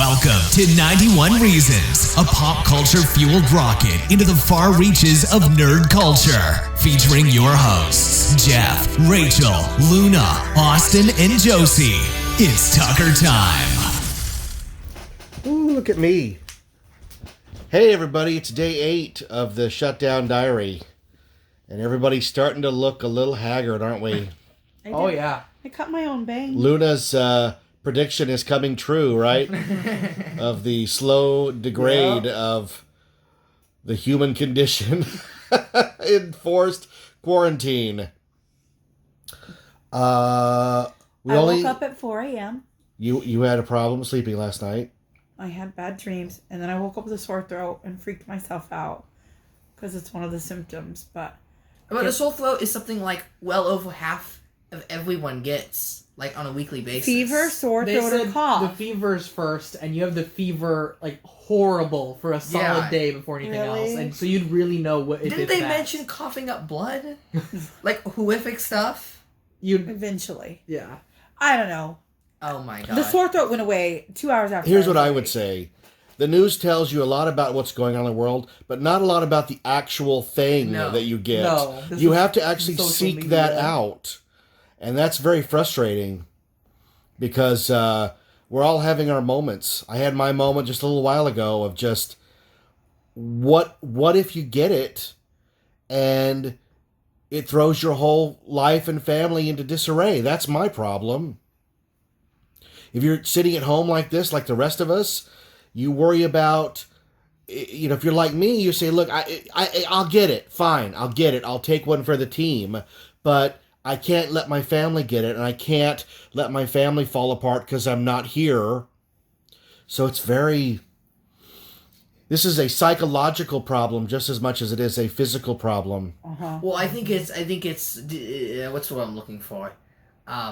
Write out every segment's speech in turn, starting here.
Welcome to 91 Reasons, a pop culture fueled rocket into the far reaches of nerd culture. Featuring your hosts, Jeff, Rachel, Luna, Austin, and Josie. It's Tucker time. Ooh, look at me. Hey everybody, it's day 8 of the Shutdown Diary. And everybody's starting to look a little haggard, aren't we? Oh yeah. I cut my own bangs. Luna's prediction is coming true, right? Of the slow degrade of the human condition in forced quarantine. I woke up at 4 a.m. You had a problem sleeping last night? I had bad dreams, and then I woke up with a sore throat and freaked myself out because it's one of the symptoms. But a sore throat is something like well over half of everyone gets, like on a weekly basis. Fever, sore throat, or cough. The fever's first, and you have the fever like horrible for a solid day before anything else, and so you'd really know what. Didn't they mention coughing up blood, like horrific stuff? Eventually. Yeah. I don't know. Oh my god. The sore throat went away 2 hours after. Here's what I would say. The news tells you a lot about what's going on in the world, but not a lot about the actual thing that you get. No, you have to actually seek media. that out. And that's very frustrating because we're all having our moments. I had my moment just a little while ago of just what if you get it and it throws your whole life and family into disarray? That's my problem. If you're sitting at home like this, like the rest of us, you worry about, if you're like me, you say, look, I'll get it. Fine, I'll get it. I'll take one for the team. But I can't let my family get it, and I can't let my family fall apart because I'm not here. So this is a psychological problem just as much as it is a physical problem. Uh-huh. Well, I think it's what's the word I'm looking for?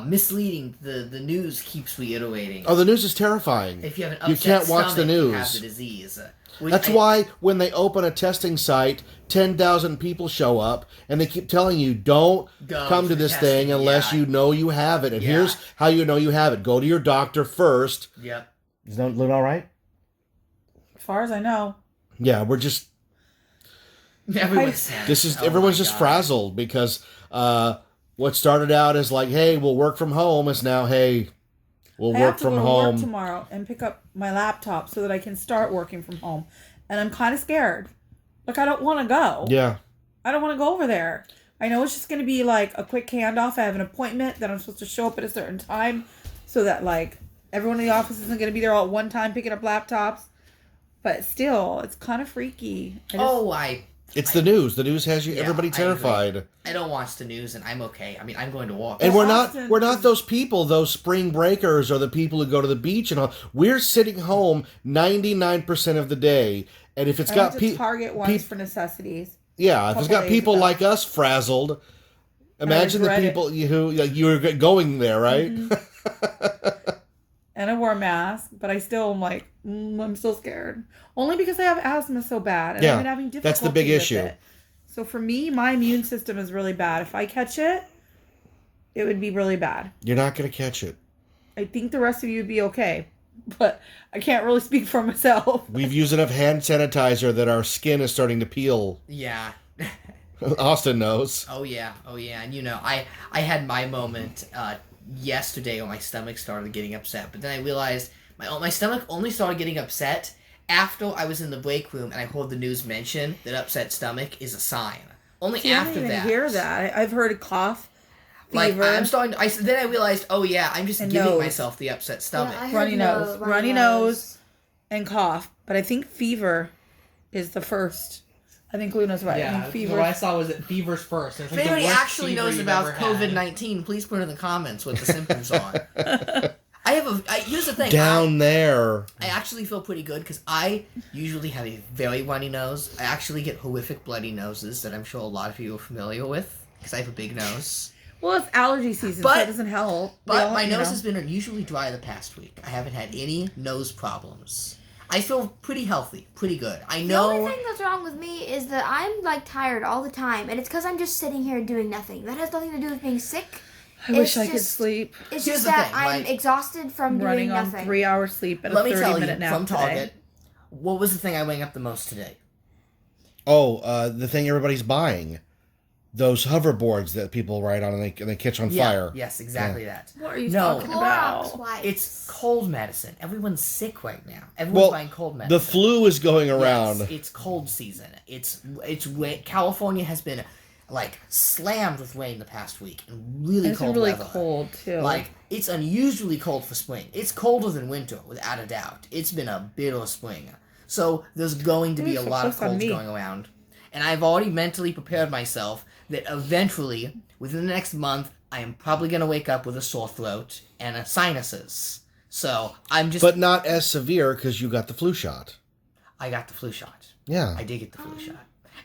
Misleading. The news keeps reiterating. Oh, the news is terrifying. If you have an upset you can't watch stomach, the news. You have the disease. That's why when they open a testing site, 10,000 people show up, and they keep telling you, don't come to this thing unless you know you have it. And here's how you know you have it. Go to your doctor first. Yep. Is that Lynn all right? As far as I know. Yeah, we're just... Everyone's just frazzled because what started out as like, hey, we'll work from home is now, hey... We'll work from home. I have to go to work tomorrow and pick up my laptop so that I can start working from home. And I'm kind of scared. Like, I don't want to go. Yeah. I don't want to go over there. I know it's just going to be like a quick handoff. I have an appointment that I'm supposed to show up at a certain time so that, like, everyone in the office isn't going to be there all at one time picking up laptops. But still, it's kind of freaky. It's the news. The news has everybody terrified. I don't watch the news, and I'm okay. I mean, I'm going to walk. And we're not those people, those spring breakers or the people who go to the beach and all. We're sitting home 99% of the day, and if it's got people, Target once for necessities. Yeah, if it's got people like us frazzled, imagine the people who you were going there, right? Mm-hmm. And I wore a mask, but I still am like, I'm still scared. Only because I have asthma so bad. And I've been having difficulty that's the big issue. It. So for me, my immune system is really bad. If I catch it, it would be really bad. You're not going to catch it. I think the rest of you would be okay. But I can't really speak for myself. We've used enough hand sanitizer that our skin is starting to peel. Yeah. Austin knows. Oh, yeah. And, I had my moment yesterday when my stomach started getting upset. But then I realized my stomach only started getting upset after I was in the break room and I heard the news mention that upset stomach is a sign. Only after I didn't that. Hear that. I've heard a cough, fever. Like then I realized, I'm just giving myself the upset stomach. Yeah, runny nose, and cough. But I think fever is the first. I think Luna's right. Yeah, I think fever. What I saw was that fever's first. If anybody actually knows about COVID-19, please put in the comments what the symptoms are. Here's the thing. There. I actually feel pretty good because I usually have a very runny nose. I actually get horrific bloody noses that I'm sure a lot of you are familiar with because I have a big nose. Well, it's allergy season, so it doesn't help. But my nose has been unusually dry the past week. I haven't had any nose problems. I feel pretty healthy, pretty good. I know. The only thing that's wrong with me is that I'm like tired all the time, and it's because I'm just sitting here doing nothing. That has nothing to do with being sick. I wish I could sleep. It's Here's just the that thing, I'm like, exhausted from Running doing on nothing. 3 hours sleep and Let a me tell 30-minute you, nap from today. Target, what was the thing I went up the most today? Oh, the thing everybody's buying. Those hoverboards that people ride on and they catch on fire. Yes, exactly that. What are you No. talking Clorox about? wipes. It's cold medicine. Everyone's sick right now. Everyone's buying cold medicine. The flu is going around. Yes, it's cold season. It's California has been like slammed with rain the past week and really It's cold really weather. cold too. Like it's unusually cold for spring. It's colder than winter, without a doubt. It's been a bitter spring. So there's going to be a so lot of close on colds me. going around. And I've already mentally prepared myself that eventually, within the next month, I am probably going to wake up with a sore throat and a sinuses. So I'm just... But not as severe because you got the flu shot. I got the flu shot. Yeah. I did get the flu shot.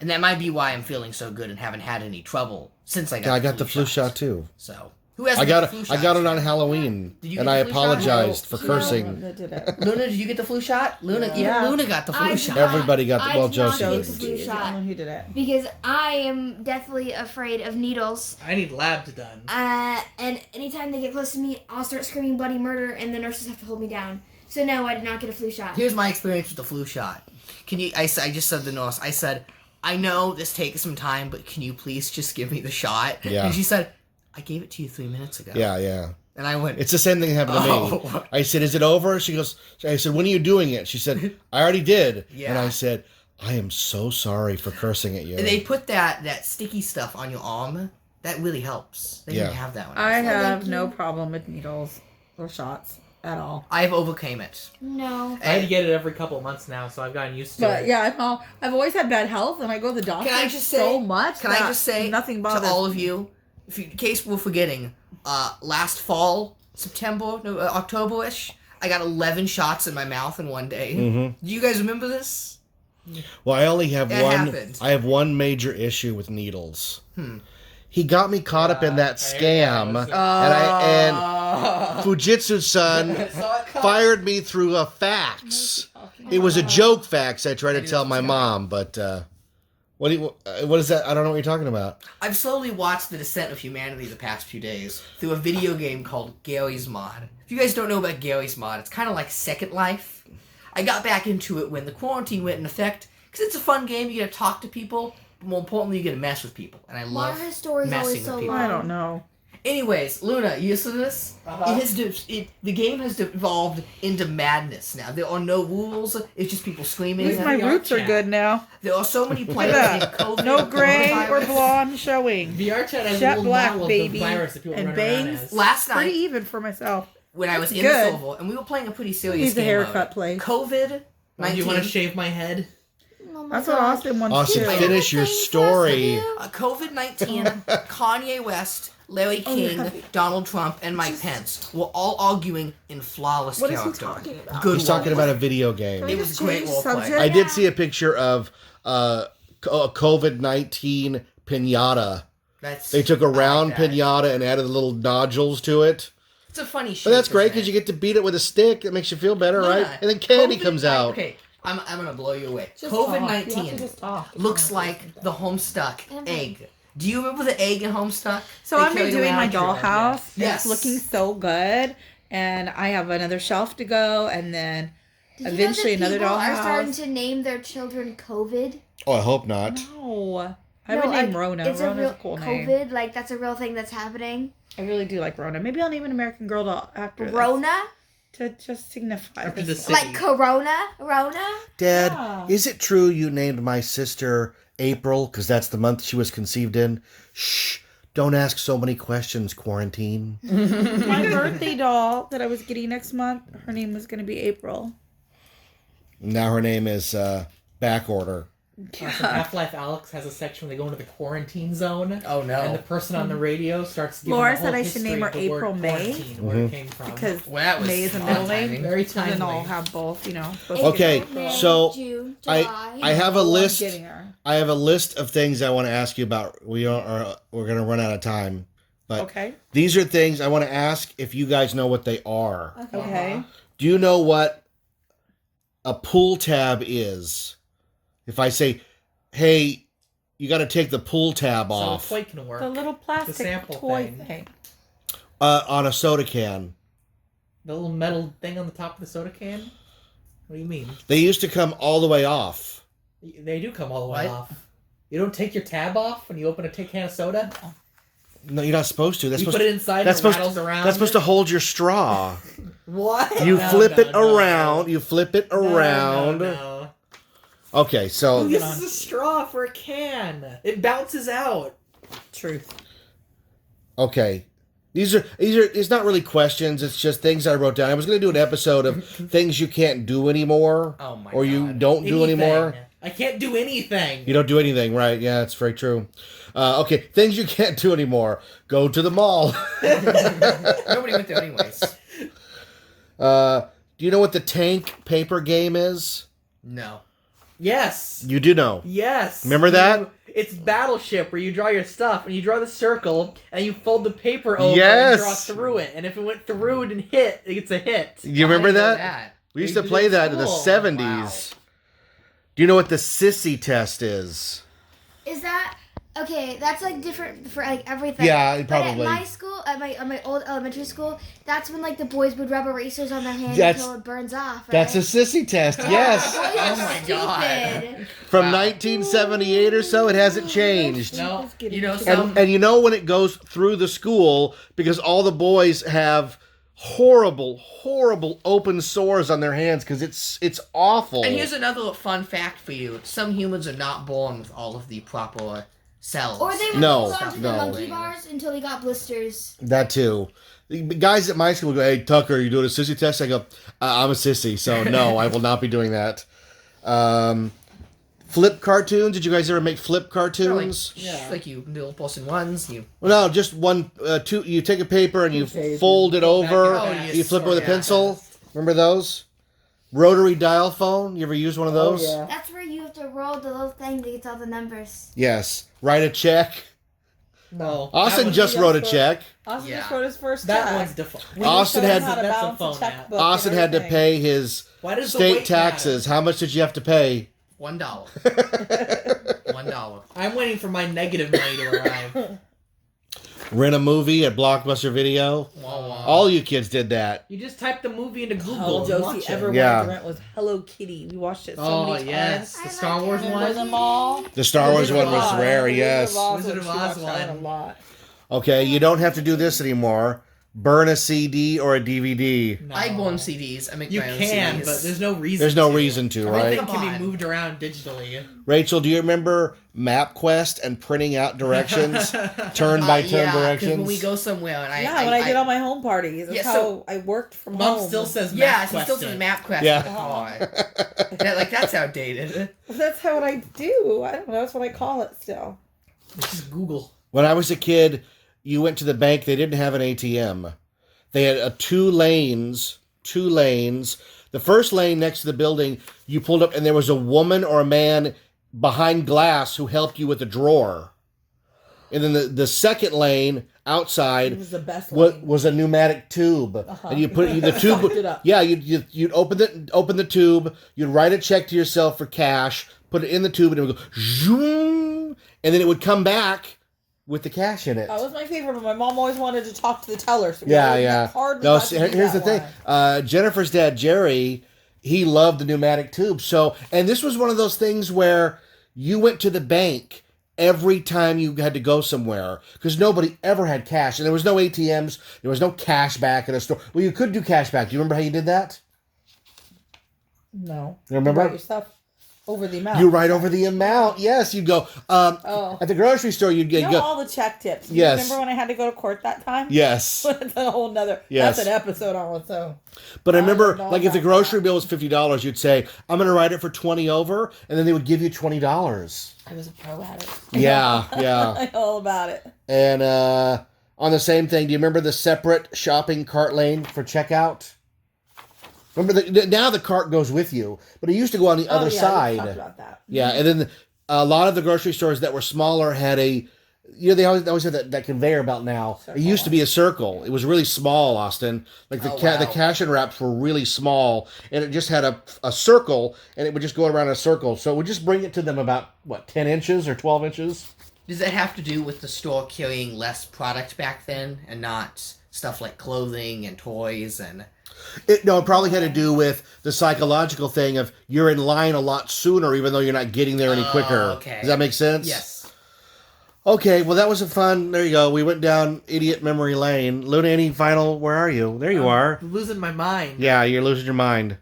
And that might be why I'm feeling so good and haven't had any trouble since I got Yeah, I got the flu shot too. So, who hasn't I got the flu shot? I got it on Halloween, Did you and get I the flu shot? apologized for No, cursing. that did it. Luna, did you get the flu shot? Luna, Yeah. even Luna got the flu I shot. did not. Everybody got the- I well, did not Josie get did. the flu I don't shot know who did it. because I am deathly afraid of needles. I need labs done. And anytime they get close to me, I'll start screaming bloody murder, and the nurses have to hold me down. So no, I did not get a flu shot. Here's my experience with the flu shot. Can you? I just said to the nurse. I said, I know this takes some time, but can you please just give me the shot? Yeah. And she said, I gave it to you 3 minutes ago. Yeah, yeah. And I went, It's the same thing that happened to me. Oh. I said, "Is it over?" She goes. I said, "When are you doing it?" She said, "I already did." Yeah. And I said, "I am so sorry for cursing at you." and they put that sticky stuff on your arm. That really helps. They didn't Yeah. have that one. I have thank no you. problem with needles or shots at all. I've overcame it. No. I had to get it every couple of months now, so I've gotten used to But it. yeah, I've always had bad health, and I go to the doctor Can I just say? so much. Can I that just say nothing to bothers all of you, in case we're forgetting, last fall, September, no, October-ish, I got 11 shots in my mouth in one day. Mm-hmm. Do you guys remember this? Well, I only have It one. happened. I have one major issue with needles. He got me caught up in that I heard scam, that was- and Fujitsu-san fired me through a fax. It was a joke fax. I tried to tell my mom, but what is that? I don't know what you're talking about. I've slowly watched the descent of humanity the past few days through a video game called Gary's Mod. If you guys don't know about Gary's Mod, it's kind of like Second Life. I got back into it when the quarantine went in effect, because it's a fun game. You get to talk to people, but more importantly, you get to mess with people. And I Why love are her stories messing always with so people. long? I don't know. Anyways, Luna, you listen to this? The game has evolved into madness now. There are no rules. It's just people At screaming. least my VR roots are chat. good now. There are so many Look players at in that. COVID. No gray or coronavirus. blonde showing. VR chat has a Jet little black, model baby. of the virus that people And run around bangs. as. Last Pretty night, even for myself. when I was in Good. the Soval, and we were playing a pretty serious Needs a game haircut, mode. please. COVID-19. Do you want to shave my head? Oh my That's what God. Austin wants Austin, too. finish your Things for us to story. do. COVID-19, Kanye West, Larry King, Donald Trump, and Mike Pence were all arguing in flawless What is he character. talking about? Good He's talking roleplay. about a video game. It was great Change roleplay. subject? I did see a picture of a COVID-19 pinata. That's They took a I like round that. pinata and added little nodules to it. It's a funny shape. But that's great isn't because it? you get to beat it with a stick. It makes you feel better, Yeah. right? And then candy COVID-19 comes out. Okay, I'm gonna blow you away. Just talk. You have to COVID-19 just talk. looks like the Homestuck egg. Do you remember the egg in Homestuck? So They I've been carried doing my around? dollhouse. Yes. It's looking so good. And I have another shelf to go. And then Did you eventually know that another people are starting dollhouse. to name their children COVID? Oh, I hope not. No. I would name Rona. It's Rona's a real a cool name. COVID. Like that's a real thing that's happening. I really do like Rona. Maybe I'll name an American Girl doll after this. Rona, To just signify After this. the like city. Corona, Rona. Dad, Yeah. is it true you named my sister April because that's the month she was conceived in? Shh. Don't ask so many questions, quarantine. My birthday doll that I was getting next month, her name was going to be April. Now her name is back order. So Half-Life Alex has a section where they go into the quarantine zone. Oh no! And the person on the radio starts giving Laura the whole said I should history name her of the word April May. quarantine, where it came from. Because Well, that was May is a fun middle timing. name. Very So then I'll timely. have both, you know. Okay, May, so June, I July. have a I'm list. getting her. I have a list of things I want to ask you about. We're gonna run out of time, but Okay. these are things I want to ask if you guys know what they are. Okay. Do you know what a pull tab is? If I say, "Hey, you got to take the pull tab So a off," toy can work. The little plastic sample toy thing. thing. On a soda can. The little metal thing on the top of the soda can? What do you mean? They used to come all the way off. They do come all the way What? off. You don't take your tab off when you open a can of soda? No, you're not supposed to. That's You supposed put it inside that's and it supposed rattles around? That's supposed to hold your straw. What? You No, flip no, it no. around. You flip it around. No. Okay, so This is a straw for a can. It bounces out. Truth. okay. These are it's not really questions, it's just things I wrote down. I was going to do an episode of things you can't do anymore Oh my or you God. don't do Anything. anymore. I can't do anything. You don't do anything, right? Yeah, that's very true. Okay, things you can't do anymore. Go to the mall. Nobody went there anyways. Do you know what the tank paper game is? No. Yes. You do know. Yes. Remember that? It's Battleship where you draw your stuff and you draw the circle and you fold the paper over Yes. and draw through it. And if it went through it and hit, it's a hit. You remember I didn't know that? We used They to did play it at that in the school. 70s. Do you know what the sissy test is? Is that okay? That's like different for like everything. Yeah, But probably. at my school, at my old elementary school, that's when like the boys would rub erasers on their hands That's- until it burns off. Right? That's a sissy test, yes. Boys Oh are my stupid. From Wow. 1978 or so, it hasn't changed. No. You know, some And you know when it goes through the school, because all the boys have horrible open sores on their hands because it's awful. And here's another fun fact for you. Some humans are not born with all of the proper cells. Or they would No, hold on to the no. monkey bars until they got blisters. That too. The guys at my school go, "Hey Tucker, you doing a sissy test?" I go, "I'm a sissy, so no, I will not be doing that." Flip cartoons. Did you guys ever make flip cartoons? Like you little person ones, you Well, no, just one, two. You take a paper and you fold it over. Oh, yes, You flip it with a yeah. pencil. Remember those? Rotary dial phone. You ever use one of those? yeah. That's where you have to roll the little thing that gets all the numbers. Yes. Write a check. No. Austin That just one- wrote a check. Austin Yeah. just wrote his first That check. one's default. Austin had how to That's a balance phone a app. checkbook. Austin and had to everything. pay his Why does the state weight taxes. How much did you have to pay? $1. $1. I'm waiting for my negative money to arrive. Rent a movie at Blockbuster Video. Wah, wah. All you kids did that. You just type the movie into Google All and Josie watch ever it. Yeah. wanted to rent was Hello Kitty. We watched it so Oh, many yes. times. The I Star like Wars Hello one. Wizard of All. The Star Wars Wizard one of was Oz. rare, Wizard yes. of Oz, Wizard of she Oz watched that one. a lot. Okay, you don't have to do this anymore. Burn a CD or a DVD. No. I own CDs. I make You my own can, CDs. but there's no reason There's no to. reason to, Everything right? Come can on. be moved around digitally. Rachel, do you remember MapQuest and printing out directions? Turn by turn yeah, 'cause directions? when we go somewhere and Yeah, when I did all my home parties. That's Yeah, how so- I worked from Mom home. still says Yeah, he MapQuest still in says it. MapQuest. Yeah. Yeah, like that's outdated. That's what I do. I don't know. That's what I call it still. It's just Google. When I was a kid, you went to the bank, they didn't have an ATM. They had two lanes. The first lane next to the building, you pulled up and there was a woman or a man behind glass who helped you with a drawer. And then the second lane It outside was the best was, one. was a pneumatic tube. And you put the tube. Sucked it up. Yeah, you'd open the tube, you'd write a check to yourself for cash, put it in the tube, and it would go zoom, and then it would come back with the cash in it. That was my favorite, but my mom always wanted to talk to the teller. So we Yeah, always yeah. hardly No, got to do here's the that thing. one. Jennifer's dad, Jerry, he loved the pneumatic tube. So, and this was one of those things where you went to the bank every time you had to go somewhere because nobody ever had cash, and there was no ATMs. There was no cash back in a store. Well, you could do cash back. Do you remember how you did that? No. You remember? Write your stuff over the amount. You write over the amount. Yes, you'd go. Oh. At the grocery store, you'd You know go. all the check tips. You Yes. Remember when I had to go to court that time? Yes. That's a whole nother. Yes. That's an episode on its own. But I remember, learned all like, if the about grocery that. bill was $50, you'd say, I'm going to write it for 20 over, and then they would give you $20. I was a pro at it. Yeah, yeah. I know all about it. And on the same thing, do you remember the separate shopping cart lane for checkout? Remember, now the cart goes with you, but it used to go on the other yeah, side. We talked about that. Yeah, and then a lot of the grocery stores that were smaller had a, they always have that conveyor belt now. It used to be a circle. It was really small, Austin. Like the the cash and wraps were really small, and it just had a circle, and it would just go around a circle. So it would just bring it to them about, 10 inches or 12 inches? Does that have to do with the store carrying less product back then and not stuff like clothing and toys and. It probably had to do with the psychological thing of you're in line a lot sooner, even though you're not getting there any quicker. Okay. Does that make sense? Yes. Okay, well, that was a fun. There you go. We went down idiot memory lane. Luna, any final? Where are you? There you are. Losing my mind. Yeah, you're losing your mind.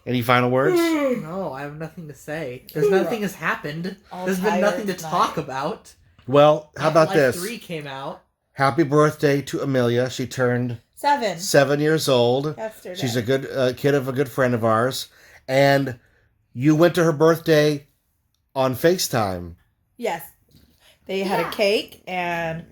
Any final words? No, I have nothing to say. There's nothing has happened. There's been nothing to talk about. Well, how about Half-Life this? 3 came out. Happy birthday to Amelia. She turned 7. 7 years old. Yesterday. She's a good kid of a good friend of ours. And you went to her birthday on FaceTime. Yes. They had a cake, and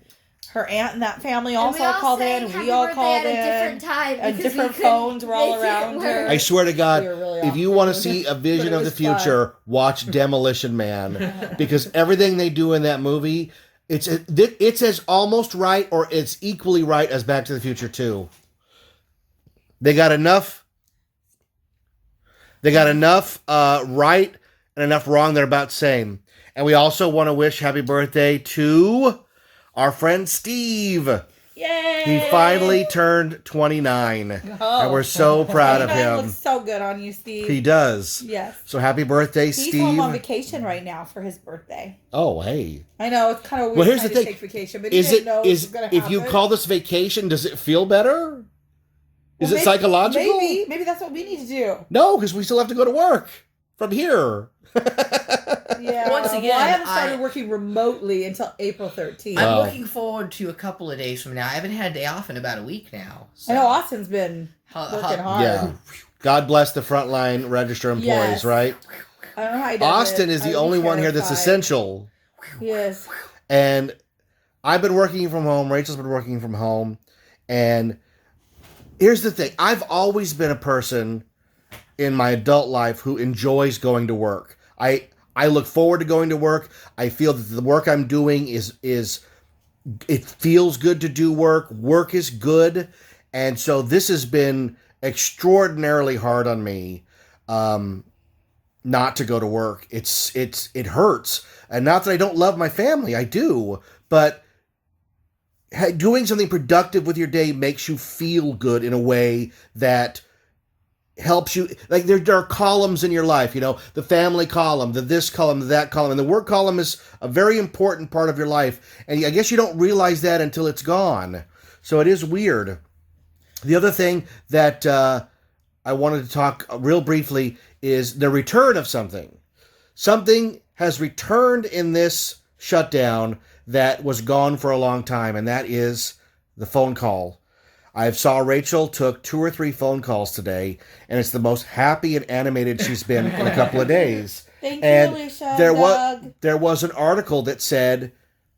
her aunt and that family And also we all called sang in. happy We all birthday called at in. a different time And because different we couldn't phones were all make it around work. her. I swear to God, We were really if you off. want to see a vision But it of the was fun. future, watch Demolition Man. Because everything they do in that movie, it's as almost right or it's equally right as Back to the Future 2. They got enough right and enough wrong. They're about the same. And we also want to wish happy birthday to our friend Steve. Yay! He finally turned 29. Oh. And we're so proud of 29 him. looks so good on you, Steve. He does. Yes. So happy birthday, He's Steve. home on vacation right now for his birthday. Oh, hey. I know, it's kind of weird Well, here's trying the to thing. take vacation, but he Is didn't it know it was is going to if happen. you call this vacation, does it feel better? Is Well, it psychological? Maybe that's what we need to do. No, because we still have to go to work from here. Yeah. Once again, well, I haven't started I- working remotely until April 13th. I'm Wow. looking forward to a couple of days from now. I haven't had a day off in about a week now. I know Austin's been How- working how- hard. Yeah. God bless the frontline register employees, Yes. right? I don't know how he does Austin it. is I the would be only one here that's terrified. essential. Yes. And I've been working from home. Rachel's been working from home. And here's the thing. I've always been a person in my adult life who enjoys going to work. I look forward to going to work. I feel that the work I'm doing is it feels good to do work. Work is good. And so this has been extraordinarily hard on me not to go to work. It hurts. And not that I don't love my family. I do. But doing something productive with your day makes you feel good in a way that helps you. Like there are columns in your life, the family column, the this column, the that column, and the work column is a very important part of your life. And I guess you don't realize that until it's gone. So it is weird. The other thing that I wanted to talk real briefly is the return of something. Something has returned in this shutdown that was gone for a long time, and that is the phone call. I saw Rachel took 2 or 3 phone calls today, and it's the most happy and animated she's been in a couple of days. Thank And you, Alicia. there was an article that said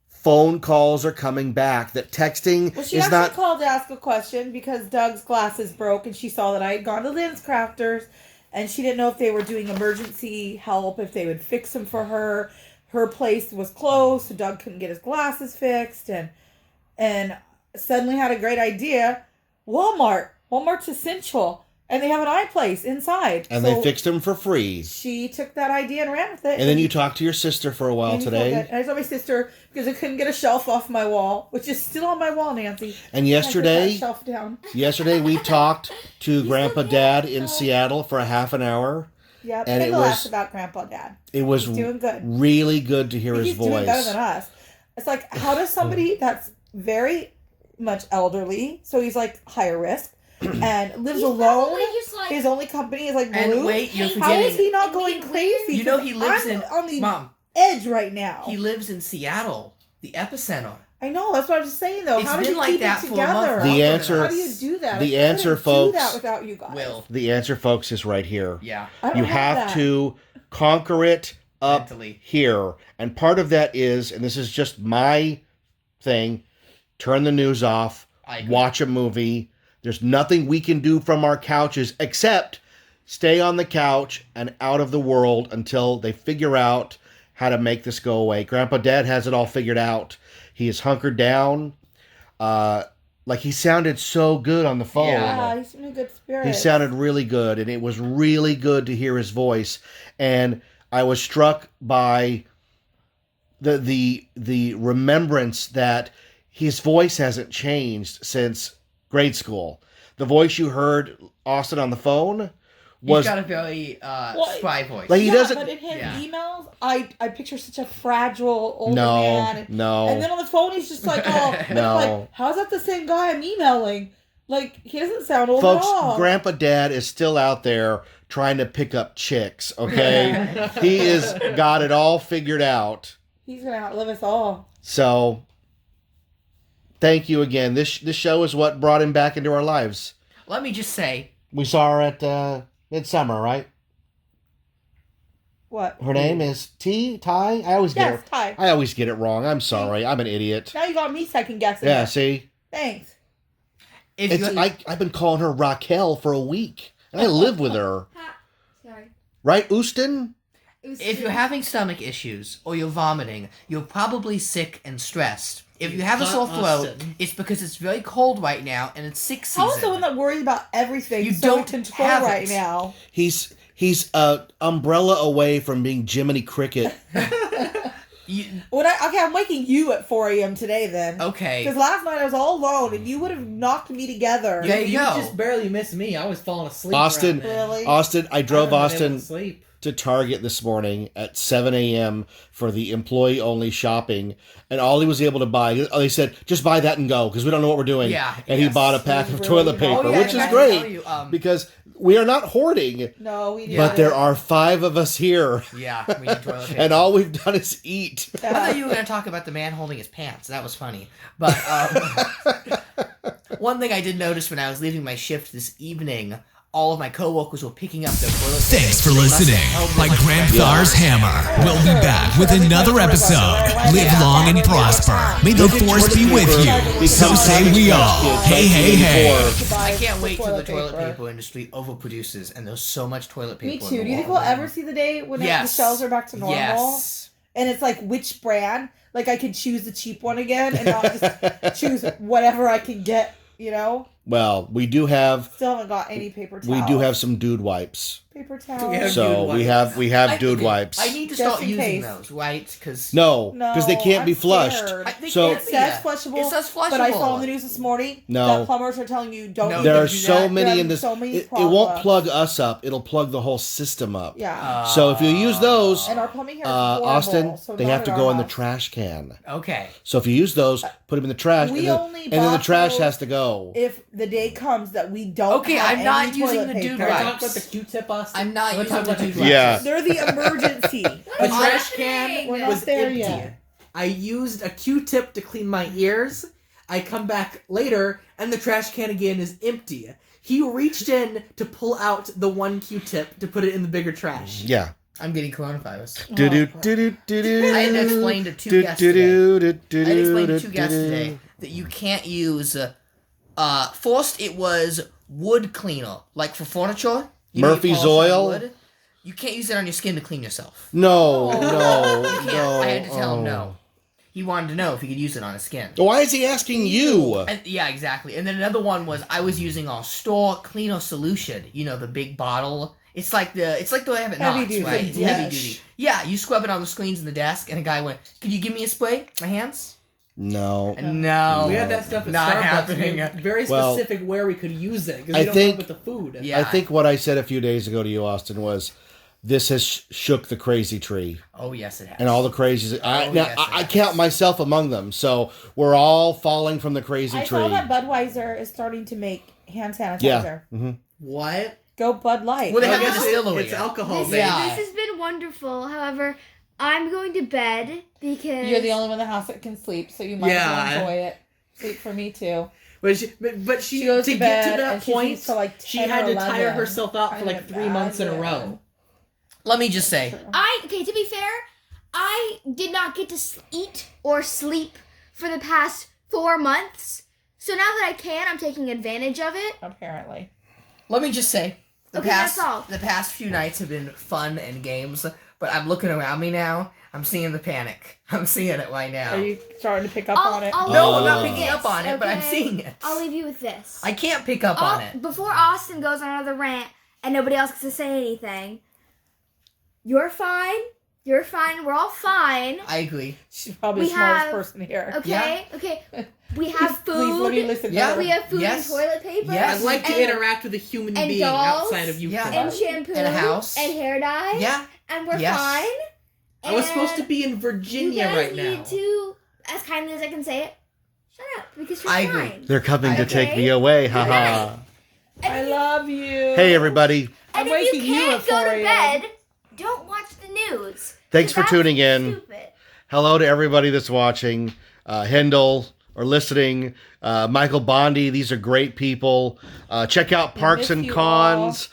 phone calls are coming back, that texting Well, she is actually not... called to ask a question because Doug's glasses broke, and she saw that I had gone to Lens Crafters, and she didn't know if they were doing emergency help, if they would fix them for her. Her place was closed, so Doug couldn't get his glasses fixed, and suddenly had a great idea. Walmart's essential, and they have an iPlace inside. And so they fixed them for free. she took that idea and ran with it. And then you talked to your sister for a while and today. I told my sister because I couldn't get a shelf off my wall, which is still on my wall, Nancy. And I yesterday, put that shelf down. yesterday we talked to Grandpa Dad in Seattle for a half an hour. Yep. And And it the was- last about Grandpa Dad. It was He's doing good. really good to hear his He's voice. doing better than us. It's like, how does somebody that's very much elderly, so he's like higher risk, and lives He's alone, probably just like, his only company is like And Blue. wait, you're How is forgetting. he not And going being crazy? You know he lives I'm in... on the Mom, edge right now. he lives in Seattle, the epicenter. I know, that's what I was saying though. It's How did been you like keep that it for a month together? now. The answer- How do you do that? the I answer, couldn't folks- do that without you guys. Will. The answer, folks, is right here. Yeah. I don't You have that. to conquer it up Mentally. here. And part of that is, and this is just my thing, turn the news off, I agree. watch a movie. There's nothing we can do from our couches except stay on the couch and out of the world until they figure out how to make this go away. Grandpa Dad has it all figured out. He is hunkered down. Like he sounded so good on the phone. Yeah, he's in a good spirit. He sounded really good, and it was really good to hear his voice. And I was struck by the remembrance that his voice hasn't changed since grade school. The voice you heard, Austin, on the phone was... He's got a very spry voice. Like, he doesn't... But in his Yeah. emails, I picture such a fragile older No, man. no. And then on the phone, he's just like, oh, No. like, how's that the same guy I'm emailing? Like, he doesn't sound old Folks, at all. Grandpa Dad is still out there trying to pick up chicks, okay? He is got it all figured out. He's going to outlive us all. So, thank you again. This show is what brought him back into our lives. Let me just say, We saw her at Midsummer, right? What? Her name is Ty? I always get Yes, it. Ty. I always get it wrong. I'm sorry. I'm an idiot. Now you got me second guessing. Yeah, it. see? Thanks. I've been calling her Raquel for a week. And I live with her. Sorry. Right, Houston? if you're having stomach issues or you're vomiting, you're probably sick and stressed. If you have a sore throat, it's because it's very cold right now and it's sick season. How is someone that worries about everything You so don't in control have right it. now? He's a umbrella away from being Jiminy Cricket. I'm waking you at 4 a.m. today then. Okay. Because last night I was all alone and you would have knocked me together. Yeah, You go. just barely missed me. I was falling asleep. Austin, around then. Really? Austin, I drove I haven't been able Austin to sleep. to Target this morning at 7 a.m. for the employee-only shopping, and all he was able to buy, they said, just buy that and go, because we don't know what we're doing. Yeah, and he yes. bought a pack of Really? toilet paper, Oh, yeah, which I is forgot to tell great, you, because we are not hoarding, No, we didn't. but there are 5 of us here, Yeah, we need toilet paper. and all we've done is eat. I thought you were going to talk about the man holding his pants. That was funny. But one thing I did notice when I was leaving my shift this evening, all of my coworkers were picking up their toilet paper. Thanks for listening. Like Grandfather's Hammer, we'll be back with another episode. Live long and prosper. May the force be with you. So say we all. Hey, hey, hey. I can't wait till the toilet paper industry overproduces, and there's so much toilet paper. Me in too. the Do you think world. we'll ever see the day when the shelves are back to normal? Yes. And it's like which brand? Like I could choose the cheap one again and not just choose whatever I can get, you know? Well, we do have Still haven't got any paper towels. we do have some dude wipes. paper towels. Yeah. So Dude we have dude wipes. I need to Just start in using case. those, right? Because No, because they can't be flushed. So- It says flushable. It says flushable. But I saw on the news this morning No. that plumbers are telling you don't. No, use There don't are do so that. many There in are this. so many It won't problems. plug us up. It'll plug the whole system up. Yeah. So if you use those, And our plumbing here is horrible, Austin, so they not have at to our go in the house. trash can. Okay. So if you use those, put them in the trash, We and then, only and then the bought trash those has to go. If the day comes that we don't Okay, have I'm not any using toilet the paper, dude Can we talk wipes. about the Q-tip, Austin? I'm not Can we using talk the about dude the wipes. Yeah. they're the emergency. The trash can We're not was there empty. yet. I used a Q-tip to clean my ears. I come back later, and the trash can again is empty. He reached in to pull out the one Q-tip to put it in the bigger trash. Yeah. I'm getting coronavirus. Do-do, do-do, do-do. I had to explain to two guests today. I had to explain to two guests today that you can't use. First, it was wood cleaner, like for furniture. You know, you Murphy's polish on oil? wood. You can't use it on your skin to clean yourself. No, You can't. no. I had to tell him oh. no. He wanted to know if he could use it on his skin. Why is he asking you? And, yeah, exactly. And then another one was I was using our store cleaner solution. You know, the big bottle. It's like the I have at Heavy Knott's, duty. right? It's Yes. heavy duty. Yeah, you scrub it on the screens in the desk, and a guy went, "Could you give me a spray? My hands?" No. No, We had that stuff at not Starbucks. happening. We were very Well, specific where we could use it because I we don't think- know with the food. Yeah. I think what I said a few days ago to you, Austin, was this has shook the crazy tree. Oh yes, it has. And all the crazies. Oh, yes, I it count has. myself among them. So we're all falling from the crazy I tree. saw that Budweiser is starting to make hand sanitizer. Yeah. Mm-hmm. What? Go Bud Light. Well, they I have the guess distillery. It's alcohol. This, based. Yeah. this has been wonderful. However, I'm going to bed because You're the only one in the house that can sleep, so you might as Yeah. well enjoy it. Sleep for me too. But she She goes to to get bed to that and she point, sleeps till like she 10 or had to tire 11. herself out for like 3 months in a row. Let me just say, Okay, to be fair, I did not get to eat or sleep for the past 4 months. So now that I can, I'm taking advantage of it. Apparently. let me just say, Okay, that's all. the past few nights have been fun and games, but I'm looking around me now. I'm seeing the panic. I'm seeing it right now. Are you starting to pick up on it? No, I'm not Oh. picking up on it, but I'm Okay? seeing it. I'll leave you with this. I can't pick up on it. Before Austin goes on another rant and nobody else gets to say anything, you're fine. You're fine. We're all fine. I agree. She's probably We the smartest have- person here. Okay? Okay. We have Please let me food. listen. Yeah. better. We have food Yes. and toilet paper. Yes. I'd like to and, interact with a human and being dolls, outside of you. Yeah. Paul. and shampoo And a house. and hair dye. Yeah. And we're Yes. fine. I was supposed to And be in you Virginia guys right need now. to, as kindly as I can say it, shut up because you're I agree. fine. They're coming to Okay. take me away. Haha. Right. And I if you- love you. Hey, everybody. I'm And if waking you you can't at go 4 to a.m. bed, don't watch the news. Thanks for That's tuning in. Stupid. Hello to everybody that's watching. Hendel or listening. Michael Bondi. These are great people. Check out Parks miss and you Cons.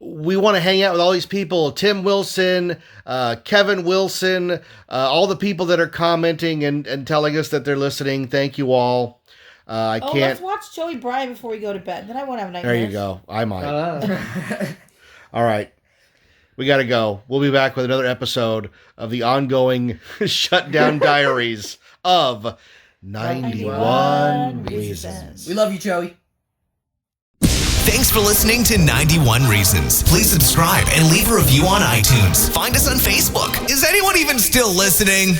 We want to hang out with all these people. Tim Wilson, Kevin Wilson, all the people that are commenting and telling us that they're listening. Thank you all. I Oh, can't. let's watch Joey Bryan before we go to bed. Then I won't have There nightmares. you go. I might. Uh, All right. We got to go. We'll be back with another episode of the ongoing Shutdown Diaries of 91 Reasons. We love you, Joey. Thanks for listening to 91 Reasons. Please subscribe and leave a review on iTunes. Find us on Facebook. Is anyone even still listening?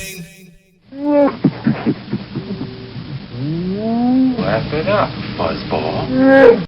Wrap it up, fuzzball.